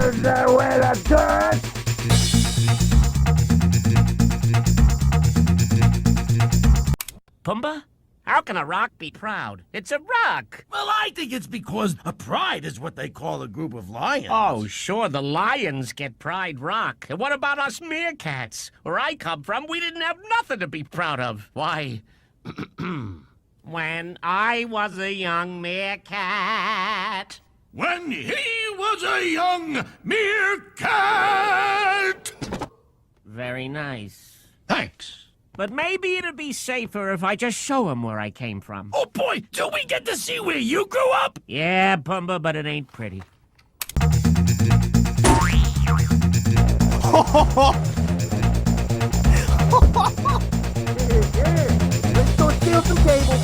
Where the dirt? Pumbaa? How can a rock be proud? It's a rock! Well, I think it's because a pride is what they call a group of lions. Oh, sure, the lions get Pride Rock. And what about us meerkats? Where I come from, we didn't have nothing to be proud of. Why, when I was a young meerkat... When he was a young meerkat! Very nice. Thanks. But maybe it'd be safer if I just show him where I came from. Oh, boy, do we get to see where you grew up? Yeah, Pumbaa, but it ain't pretty. Let's go steal some cable.